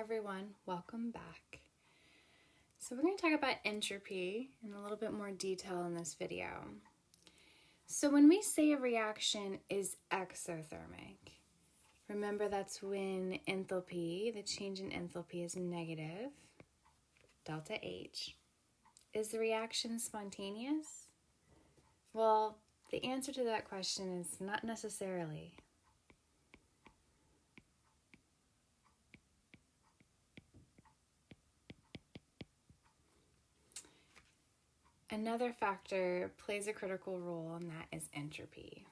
everyone, welcome back. So we're going to talk about entropy in a little bit more detail in this video. So when we say a reaction is exothermic, remember that's when enthalpy, the change in enthalpy, is negative, delta H. Is the reaction spontaneous? Well, the answer to that question is not necessarily. Another factor plays a critical role, and that is entropy.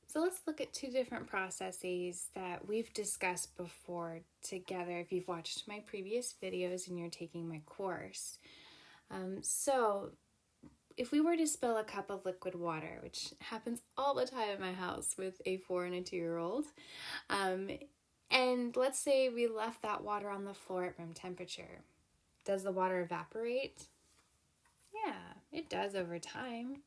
So let's look at two different processes that we've discussed before together if you've watched my previous videos and you're taking my course. So if we were to spill a cup of liquid water, which happens all the time at my house with a 4 and a 2-year-old, and let's say we left that water on the floor at room temperature, does the water evaporate? Yeah, it does over time.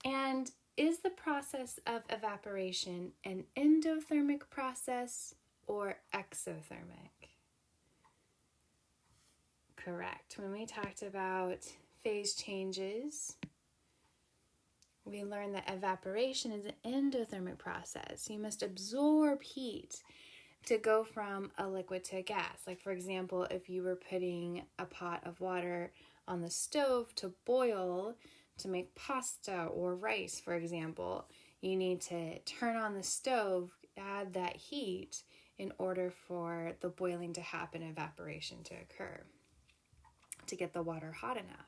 And is the process of evaporation an endothermic process or exothermic? Correct. When we talked about phase changes, we learned that evaporation is an endothermic process. You must absorb heat to go from a liquid to a gas. Like, for example, if you were putting a pot of water on the stove to boil, to make pasta or rice, for example, you need to turn on the stove, add that heat in order for the boiling to happen, evaporation to occur, to get the water hot enough.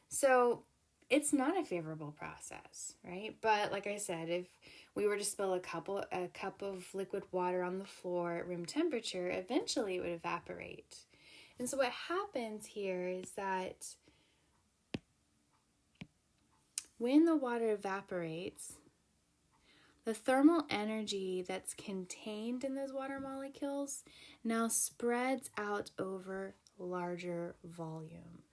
So it's not a favorable process, right? But like I said, if we were to spill a cup of liquid water on the floor at room temperature, eventually it would evaporate. And so what happens here is that when the water evaporates, the thermal energy that's contained in those water molecules now spreads out over larger volume.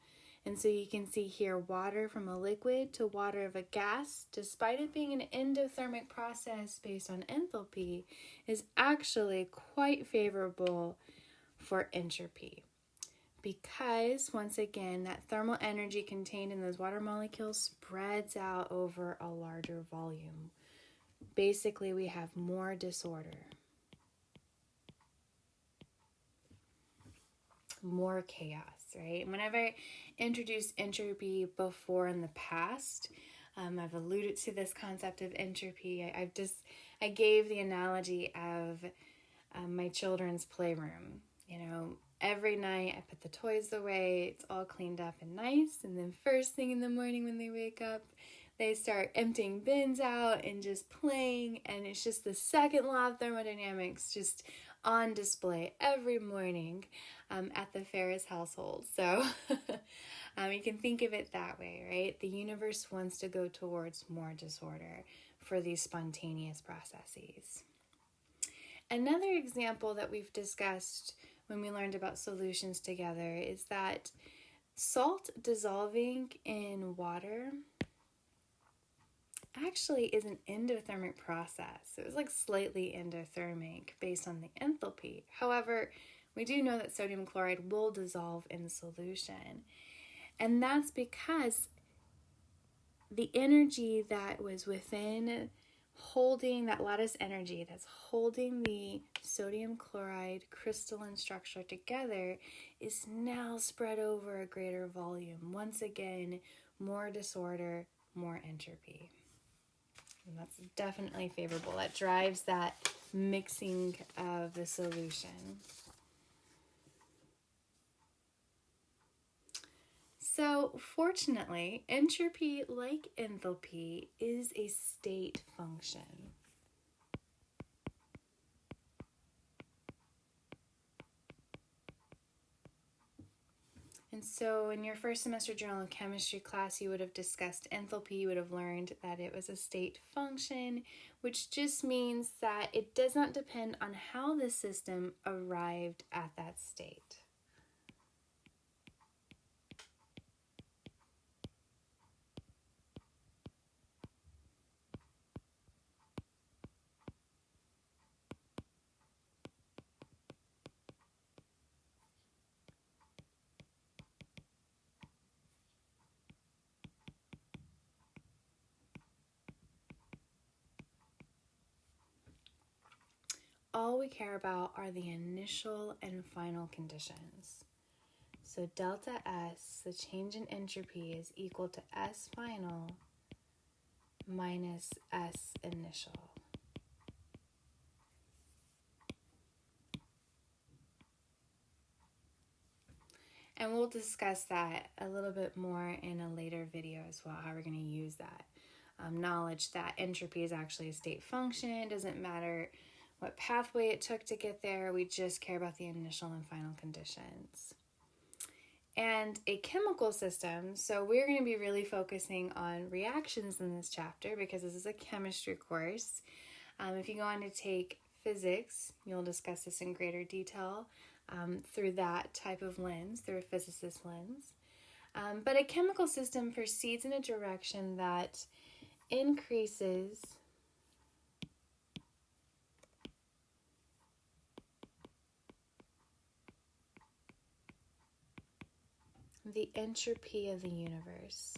And so you can see here water from a liquid to water of a gas, despite it being an endothermic process based on enthalpy, is actually quite favorable for entropy. Because, once again, that thermal energy contained in those water molecules spreads out over a larger volume. Basically, we have more disorder, more chaos, right? Whenever I introduced entropy before in the past, I've alluded to this concept of entropy. I gave the analogy of my children's playroom. You know, every night I put the toys away, it's all cleaned up and nice, and then first thing in the morning when they wake up, they start emptying bins out and just playing, and it's just the second law of thermodynamics just on display every morning at the Ferris household. So you can think of it that way, right? The universe wants to go towards more disorder for these spontaneous processes. Another example that we've discussed when we learned about solutions together is that salt dissolving in water actually is an endothermic process. It was like slightly endothermic based on the enthalpy. However, we do know that sodium chloride will dissolve in solution. And that's because the energy that was within holding that lattice energy that's holding the sodium chloride crystalline structure together is now spread over a greater volume. Once again, more disorder, more entropy. And that's definitely favorable. That drives that mixing of the solution. So fortunately, entropy, like enthalpy, is a state function. And so in your first semester journal of chemistry class, you would have discussed enthalpy. You would have learned that it was a state function, which just means that it does not depend on how the system arrived at that state. All we care about are the initial and final conditions. So delta S, the change in entropy, is equal to S final minus S initial. And we'll discuss that a little bit more in a later video as well, how we're going to use that knowledge that entropy is actually a state function. It doesn't matter what pathway it took to get there. We just care about the initial and final conditions. And a chemical system, so we're going to be really focusing on reactions in this chapter because this is a chemistry course. If you go on to take physics, you'll discuss this in greater detail through that type of lens, through a physicist lens. But a chemical system proceeds in a direction that increases the entropy of the universe.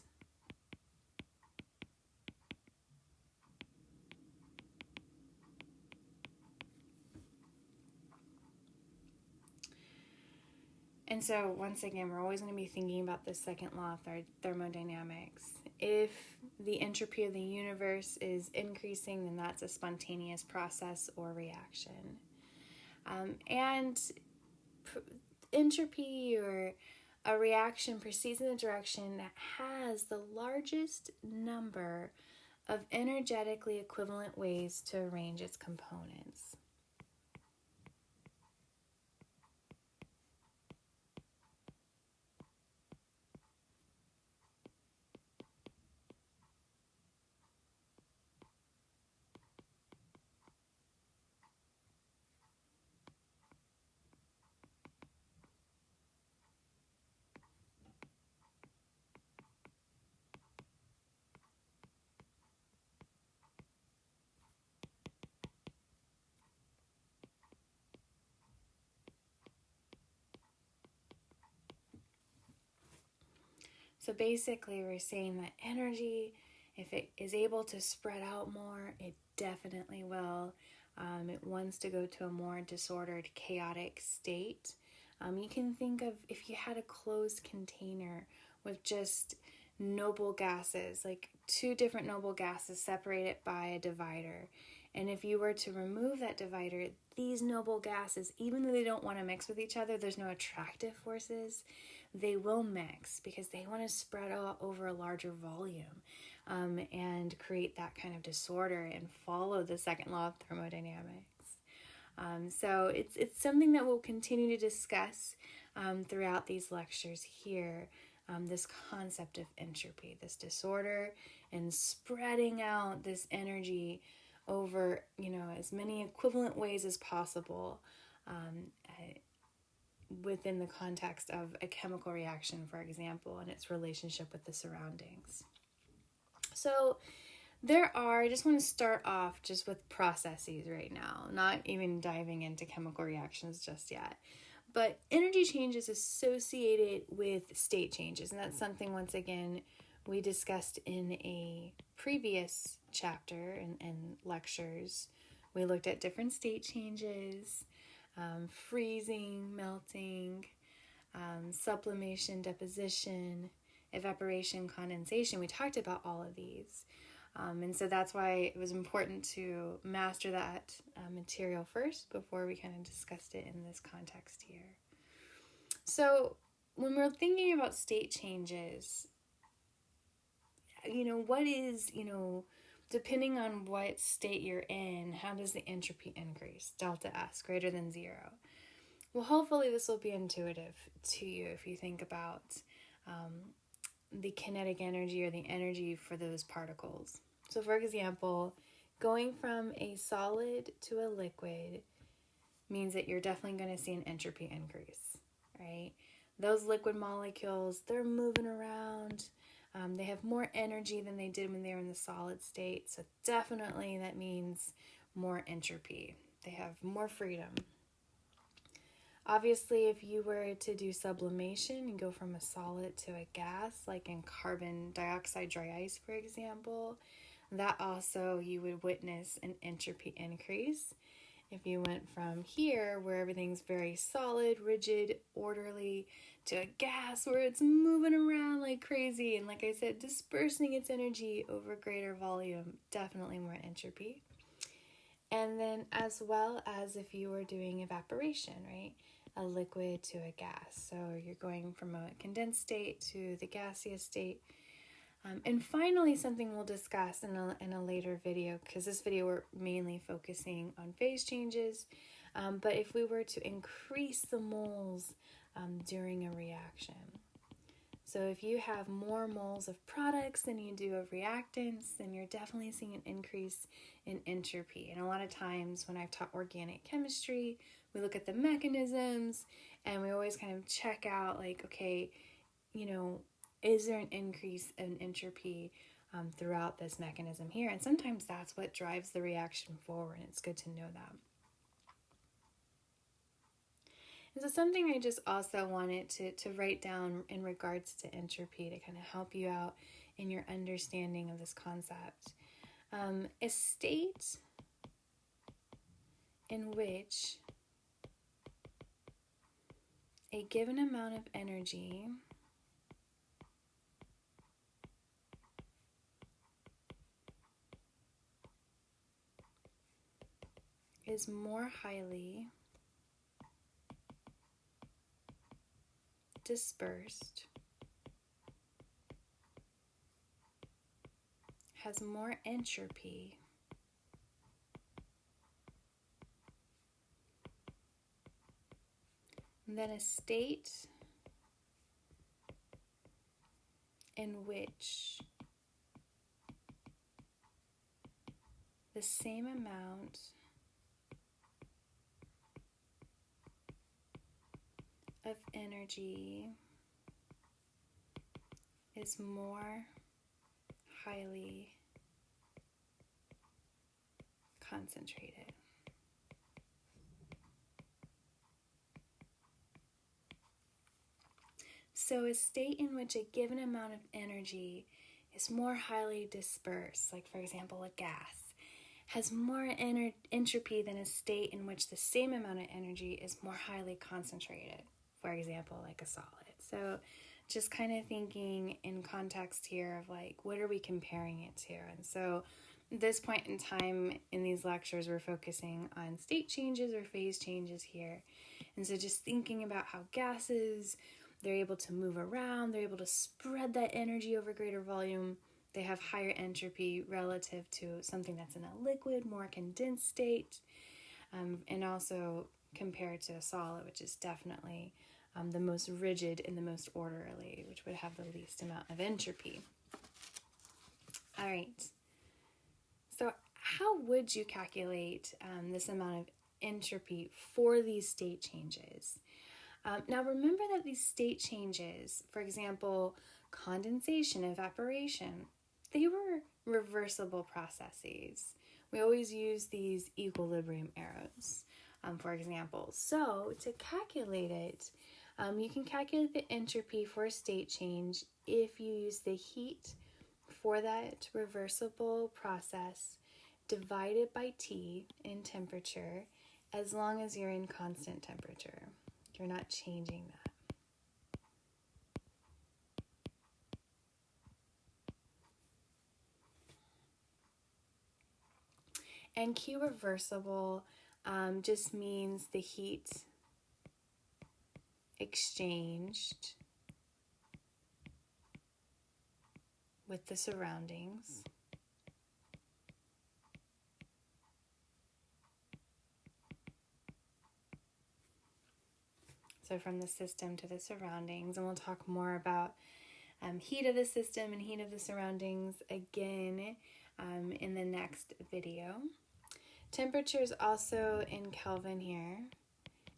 And so, once again, we're always going to be thinking about the second law of thermodynamics. If the entropy of the universe is increasing, then that's a spontaneous process or reaction. Entropy or a reaction proceeds in a direction that has the largest number of energetically equivalent ways to arrange its components. So basically, we're saying that energy, if it is able to spread out more, it definitely will. It wants to go to a more disordered, chaotic state. You can think of if you had a closed container with just noble gases, like two different noble gases separated by a divider. And if you were to remove that divider, these noble gases, even though they don't want to mix with each other, there's no attractive forces, they will mix because they want to spread out over a larger volume and create that kind of disorder and follow the second law of thermodynamics. So it's something that we'll continue to discuss throughout these lectures here, this concept of entropy, this disorder and spreading out this energy over, as many equivalent ways as possible within the context of a chemical reaction, for example, and its relationship with the surroundings. So I just want to start off just with processes right now, not even diving into chemical reactions just yet. But energy change is associated with state changes, and that's something, once again, we discussed in a previous chapter and lectures. We looked at different state changes, freezing, melting, sublimation, deposition, evaporation, condensation. We talked about all of these. And so that's why it was important to master that material first before we kind of discussed it in this context here. So when we're thinking about state changes, what is, depending on what state you're in, how does the entropy increase? Delta S greater than 0. Well, hopefully this will be intuitive to you if you think about the kinetic energy or the energy for those particles. So for example, going from a solid to a liquid means that you're definitely going to see an entropy increase, right? Those liquid molecules, they're moving around. They have more energy than they did when they were in the solid state. So definitely that means more entropy. They have more freedom. Obviously, if you were to do sublimation and go from a solid to a gas, like in carbon dioxide dry ice, for example, that also you would witness an entropy increase. If you went from here, where everything's very solid, rigid, orderly, to a gas where it's moving around like crazy, and like I said, dispersing its energy over greater volume, definitely more entropy. And then as well as if you were doing evaporation, right? A liquid to a gas. So you're going from a condensed state to the gaseous state. And finally, something we'll discuss in a later video, because this video we're mainly focusing on phase changes. But if we were to increase the moles during a reaction. So if you have more moles of products than you do of reactants, then you're definitely seeing an increase in entropy. And a lot of times when I've taught organic chemistry, we look at the mechanisms and we always kind of check out like, okay, is there an increase in entropy throughout this mechanism here? And sometimes that's what drives the reaction forward, and it's good to know that. And so something I just also wanted to write down in regards to entropy to kind of help you out in your understanding of this concept. A state in which a given amount of energy is more highly dispersed, has more entropy, than a state in which the same amount of energy is more highly concentrated. So a state in which a given amount of energy is more highly dispersed, like for example a gas, has more entropy than a state in which the same amount of energy is more highly concentrated, for example like a solid. So just kind of thinking in context here of like, what are we comparing it to? And so at this point in time in these lectures, we're focusing on state changes or phase changes here. And so just thinking about how gases, they're able to move around, they're able to spread that energy over greater volume. They have higher entropy relative to something that's in a liquid, more condensed state, and also compared to a solid, which is definitely the most rigid and the most orderly, which would have the least amount of entropy. All right. So how would you calculate this amount of entropy for these state changes? Now remember that these state changes, for example, condensation, evaporation, they were reversible processes. We always use these equilibrium arrows, for example. So to calculate it, you can calculate the entropy for a state change if you use the heat for that reversible process divided by T in temperature, as long as you're in constant temperature. You're not changing that. And Q reversible just means the heat exchanged with the surroundings. So from the system to the surroundings, and we'll talk more about heat of the system and heat of the surroundings again in the next video. Temperature is also in Kelvin here,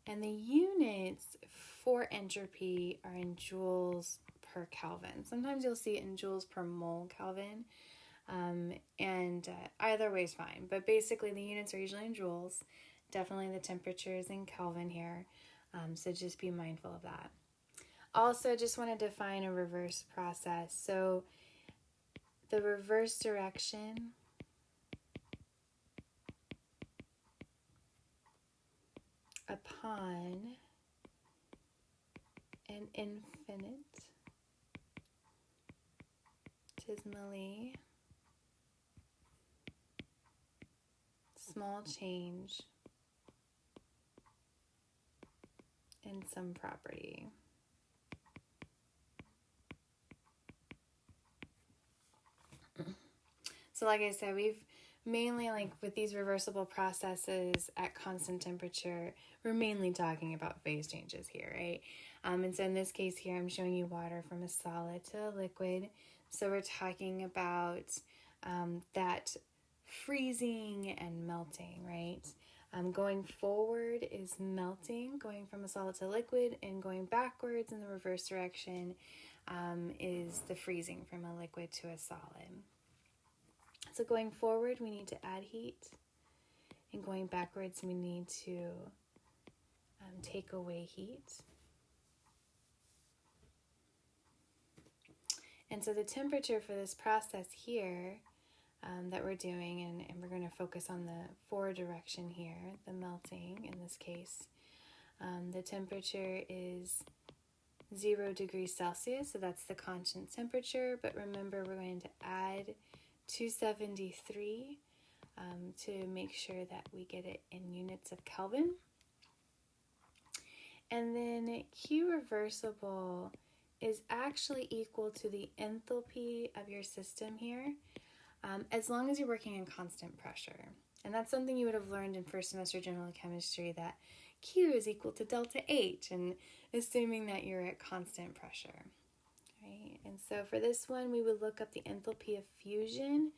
and the units for entropy are in joules per Kelvin. Sometimes you'll see it in joules per mole Kelvin, and either way is fine, but basically the units are usually in joules. Definitely the temperature is in Kelvin here, so just be mindful of that. Also, just want to define a reverse process. So the reverse direction upon an infinitesimally small change in some property. So like I said, we've mainly, like with these reversible processes at constant temperature, we're mainly talking about phase changes here, right? And so in this case here, I'm showing you water from a solid to a liquid. So we're talking about that freezing and melting, right? Going forward is melting, going from a solid to liquid, and going backwards in the reverse direction is the freezing from a liquid to a solid. So going forward, we need to add heat, and going backwards, we need to take away heat. And so the temperature for this process here that we're doing, and we're going to focus on the forward direction here, the melting in this case, the temperature is 0 degrees Celsius, so that's the constant temperature, but remember we're going to add 273 to make sure that we get it in units of Kelvin. And then Q reversible is actually equal to the enthalpy of your system here, as long as you're working in constant pressure. And that's something you would have learned in first semester general chemistry, that Q is equal to delta H, and assuming that you're at constant pressure. Right? And so for this one, we would look up the enthalpy of fusion,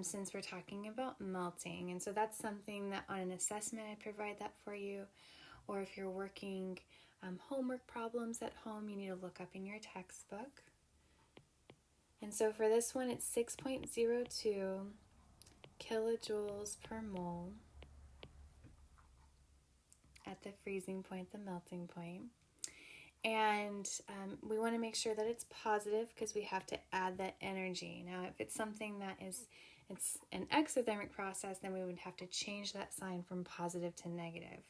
since we're talking about melting. And so that's something that on an assessment, I provide that for you. Or if you're working homework problems at home, you need to look up in your textbook. And so for this one, it's 6.02 kilojoules per mole at the freezing point, the melting point. And we want to make sure that it's positive because we have to add that energy. Now, if it's something that it's an exothermic process, then we would have to change that sign from positive to negative.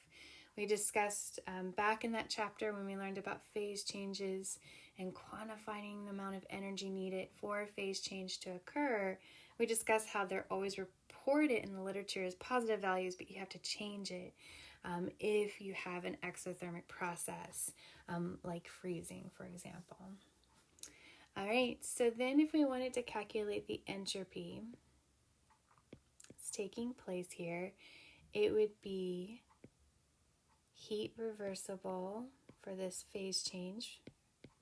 We discussed back in that chapter when we learned about phase changes and quantifying the amount of energy needed for a phase change to occur. We discussed how they're always reported in the literature as positive values, but you have to change it if you have an exothermic process, like freezing, for example. All right, so then if we wanted to calculate the entropy that's taking place here, it would be heat reversible for this phase change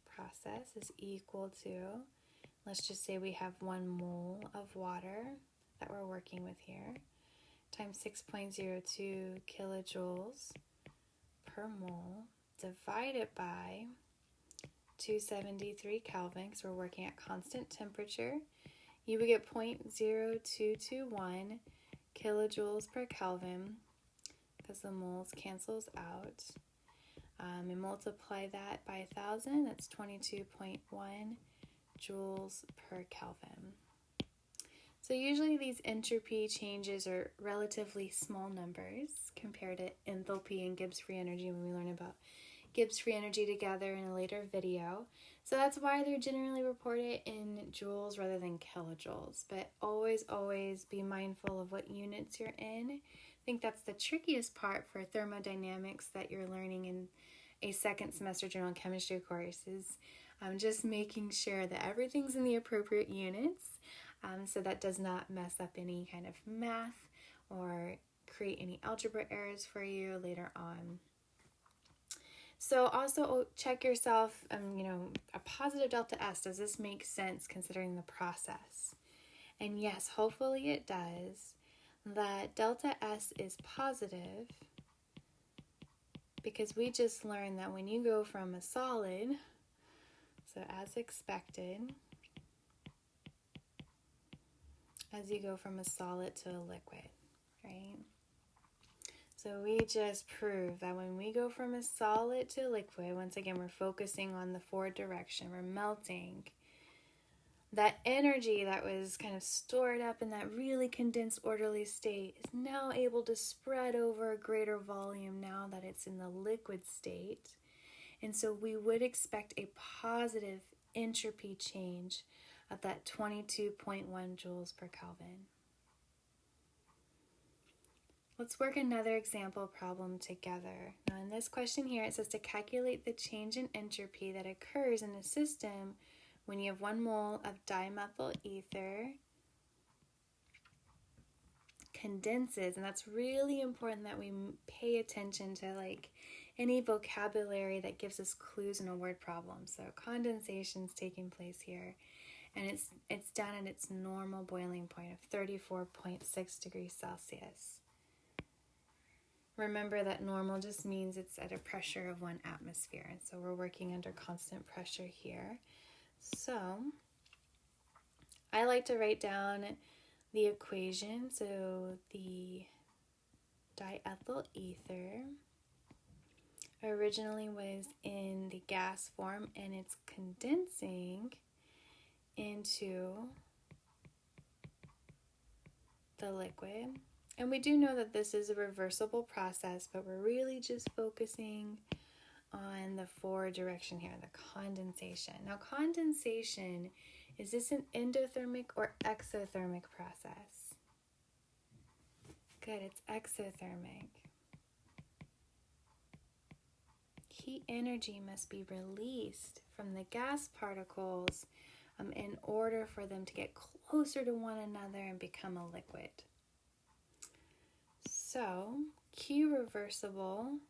process is equal to, let's just say we have 1 mole of water that we're working with here, times 6.02 kilojoules per mole, divided by 273 Kelvin, because we're working at constant temperature. You would get 0.0221 kilojoules per Kelvin, because the moles cancels out, and multiply that by 1,000, that's 22.1 joules per Kelvin. So usually these entropy changes are relatively small numbers compared to enthalpy and Gibbs free energy when we learn about Gibbs free energy together in a later video. So that's why they're generally reported in joules rather than kilojoules. But always be mindful of what units you're in. I think that's the trickiest part for thermodynamics that you're learning in a second semester general chemistry course is just making sure that everything's in the appropriate units, so that does not mess up any kind of math or create any algebra errors for you later on. So also check yourself, a positive delta S, does this make sense considering the process? And yes, hopefully it does. That delta S is positive because we just learned that when you go from a solid, so as expected, as you go from a solid to a liquid, right? So we just proved that when we go from a solid to liquid, once again, we're focusing on the forward direction, we're melting. That energy that was kind of stored up in that really condensed orderly state is now able to spread over a greater volume now that it's in the liquid state. And so we would expect a positive entropy change of that 22.1 joules per Kelvin. Let's work another example problem together. Now in this question here, it says to calculate the change in entropy that occurs in a system when you have 1 mole of dimethyl ether condenses. And that's really important that we pay attention to any vocabulary that gives us clues in a word problem. So condensation's taking place here, and it's down at its normal boiling point of 34.6 degrees Celsius. Remember that normal just means it's at a pressure of 1 atmosphere, and so we're working under constant pressure here. So I like to write down the equation. So the diethyl ether originally was in the gas form, and it's condensing into the liquid. And we do know that this is a reversible process, but we're really just focusing on the forward direction here, the condensation. Now, condensation, is this an endothermic or exothermic process? Good, it's exothermic. Heat energy must be released from the gas particles in order for them to get closer to one another and become a liquid. So, Q reversible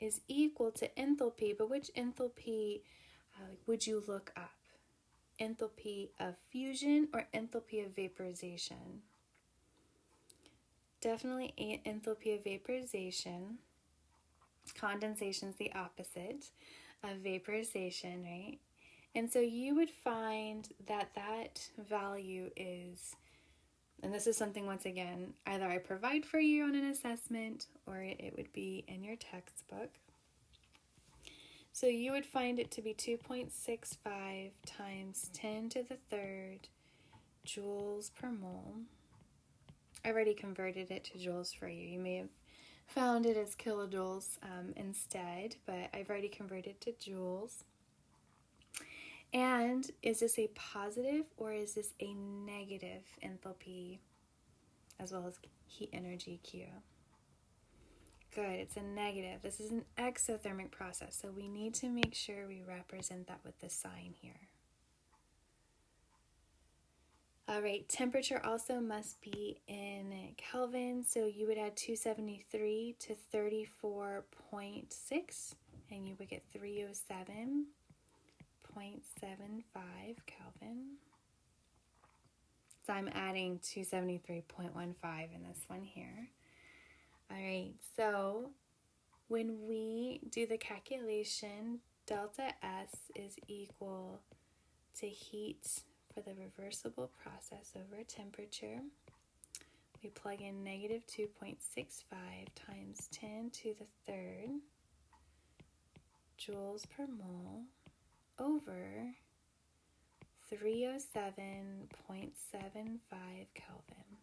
is equal to enthalpy, but which enthalpy would you look up? Enthalpy of fusion or enthalpy of vaporization? Definitely enthalpy of vaporization. Condensation is the opposite of vaporization, right? And so you would find that that value is, and this is something, once again, either I provide for you on an assessment or it would be in your textbook. So you would find it to be 2.65 times 10 to the third joules per mole. I already converted it to joules for you. You may have found it as kilojoules instead, but I've already converted to joules. And is this a positive or is this a negative enthalpy as well as heat energy Q? Good, it's a negative. This is an exothermic process, so we need to make sure we represent that with the sign here. All right, temperature also must be in Kelvin, so you would add 273 to 34.6, and you would get 307.75 Kelvin. So I'm adding 273.15 in this one here. All right, so when we do the calculation, delta S is equal to heat for the reversible process over temperature. We plug in negative 2.65 times 10 to the third joules per mole over 307.75 Kelvin.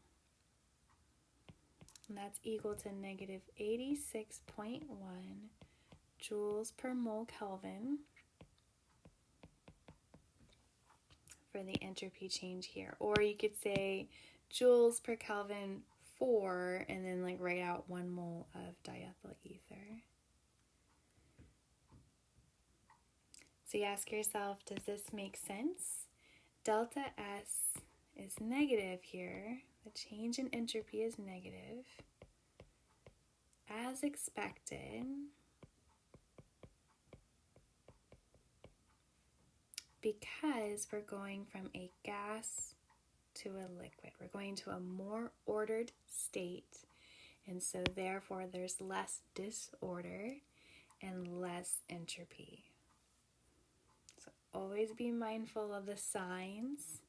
And that's equal to negative 86.1 joules per mole Kelvin for the entropy change here. Or you could say joules per Kelvin 4 and then write out 1 mole of diethyl ether. So you ask yourself, does this make sense? Delta S is negative here. The change in entropy is negative. As expected, because we're going from a gas to a liquid. We're going to a more ordered state, and so therefore there's less disorder and less entropy. So always be mindful of the signs.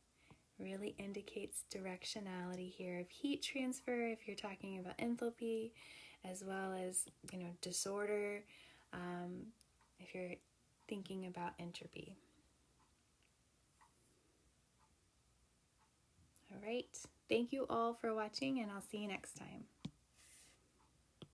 Really indicates directionality here of heat transfer if you're talking about enthalpy, as well as, disorder if you're thinking about entropy. All right. Thank you all for watching, and I'll see you next time.